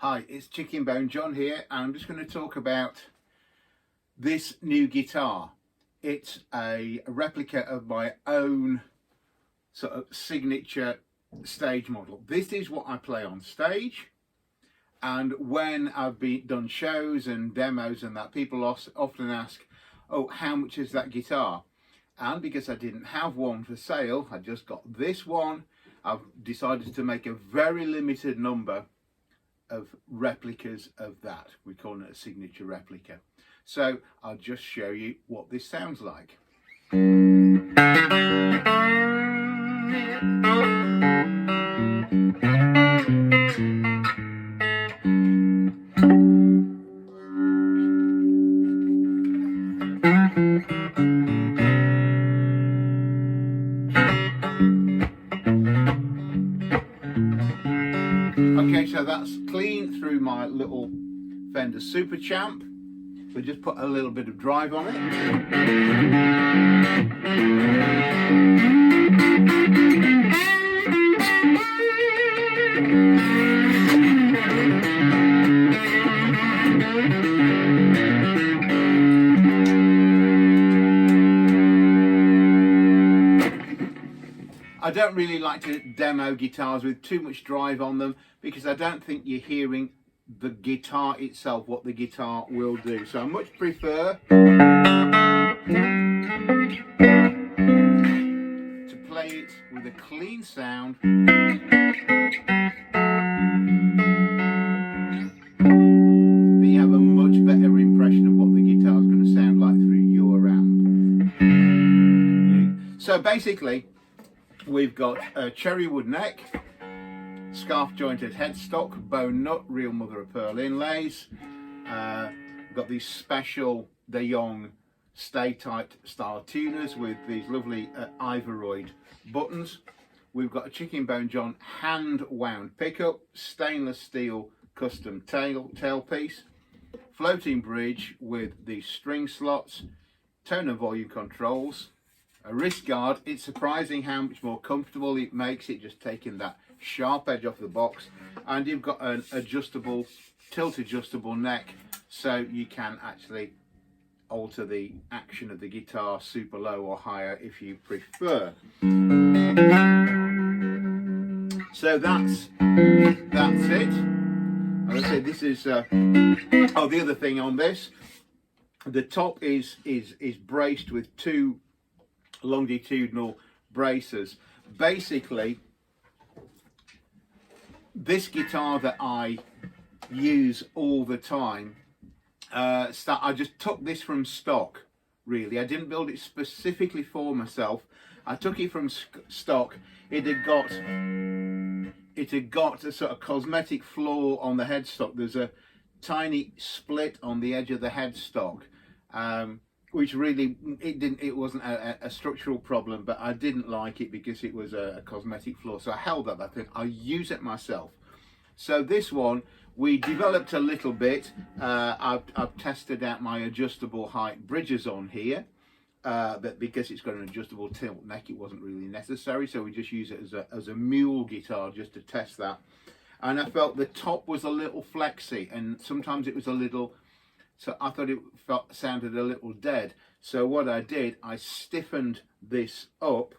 Hi, it's ChickenboneJohn here, and I'm just going to talk about this new guitar. It's a replica of my own sort of signature stage model. This is what I play on stage, and when I've done shows and demos and that, people often ask, oh, how much is that guitar? And because I didn't have one for sale, I just got this one. I've decided to make a very limited number of replicas of that. We call it a signature replica. So I'll just show you what this sounds like. Okay, so that's clean through my little Fender Super Champ. We just put a little bit of drive on it. I don't really like to demo guitars with too much drive on them because I don't think you're hearing the guitar itself, what the guitar will do. So I much prefer to play it with a clean sound. Then you have a much better impression of what the guitar is going to sound like through your amp. So basically, we've got a cherry wood neck, scarf jointed headstock, bone nut, real mother of pearl inlays. Got these special De Jong stay tight style tuners with these lovely Ivoroid buttons. We've got a ChickenboneJohn hand wound pickup, stainless steel custom tailpiece, floating bridge with these string slots, tone and volume controls, a wrist guard. It's surprising how much more comfortable it makes it just taking that sharp edge off the box, and you've got an adjustable, tilt adjustable neck, so you can actually alter the action of the guitar super low or higher if you prefer. So that's it. As I say, this is the other thing on this, the top is braced with two longitudinal braces. Basically, this guitar that I use all the time, I just took this from stock, really. I didn't build it specifically for myself. I took it from stock. It had got a sort of cosmetic flaw on the headstock. There's a tiny split on the edge of the headstock, which really, it wasn't a structural problem, but I didn't like it because it was a cosmetic flaw. So I held up that thing. I use it myself. So this one, we developed a little bit. I've tested out my adjustable height bridges on here, but because it's got an adjustable tilt neck, it wasn't really necessary. So we just use it as a mule guitar just to test that. And I felt the top was a little flexy, and sometimes it was a little, so I thought it sounded a little dead. So what I did, I stiffened this up,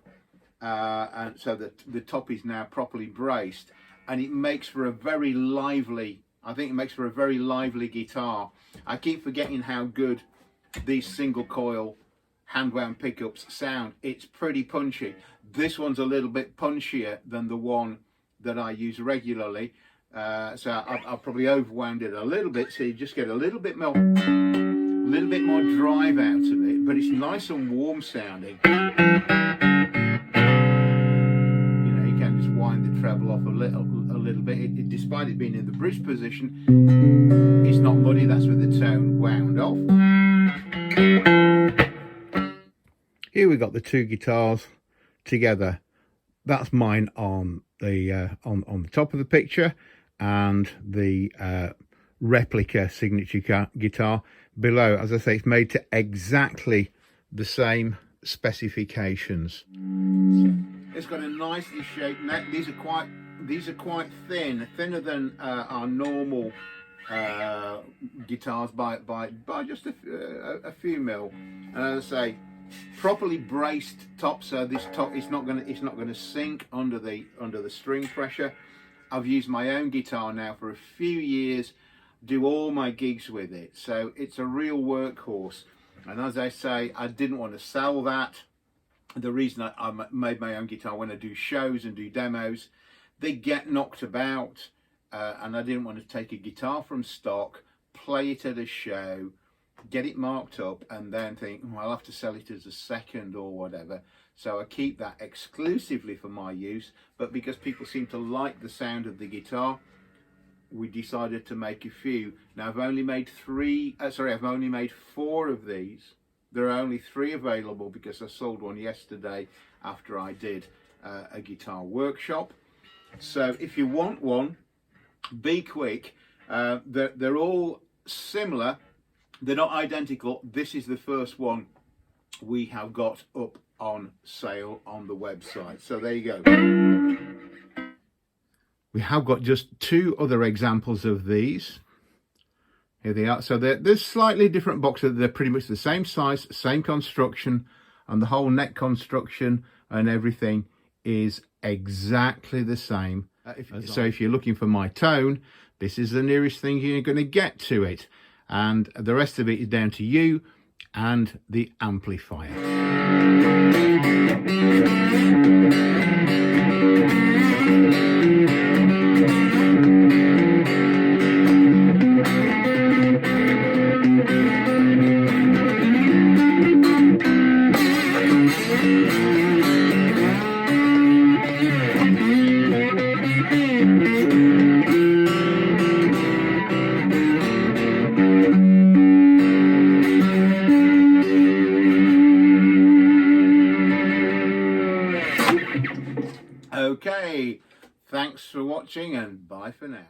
and so that the top is now properly braced, and it makes for a very lively, I think it makes for a very lively guitar. I keep forgetting how good these single coil hand wound pickups sound. It's pretty punchy. This one's a little bit punchier than the one that I use regularly. So I've probably overwound it a little bit, so you just get a little bit more drive out of it, but it's nice and warm sounding. You know, you can just wind the treble off a little bit. Despite it being in the bridge position, it's not muddy. That's with the tone wound off. Here we've got the two guitars together. That's mine on the top of the picture, and the replica signature guitar below. As I say, it's made to exactly the same specifications. It's got a nicely shaped neck. These are quite thinner than our normal guitars by just a few mil. And as I say, properly braced top, so this top it's not gonna sink under the string pressure. I've used my own guitar now for a few years, do all my gigs with it, so it's a real workhorse. And as I say, I didn't want to sell that. The reason I made my own guitar, when I do shows and do demos, they get knocked about, and I didn't want to take a guitar from stock, play it at a show, get it marked up, and then think, oh, I'll have to sell it as a second or whatever. So I keep that exclusively for my use, but because people seem to like the sound of the guitar, we decided to make a few. Now I've only made I've only made 4 of these. There are only 3 available because I sold one yesterday after I did a guitar workshop. So if you want one, be quick. They're all similar. They're not identical. This is the first one we have got up on sale on the website. So there you go. We have got just 2 other examples of these. Here they are. So they're slightly different boxes. They're pretty much the same size, same construction, and the whole neck construction and everything is exactly the same. So if you're looking for my tone, this is the nearest thing you're going to get to it. And the rest of it is down to you and the amplifier. Okay, thanks for watching and bye for now.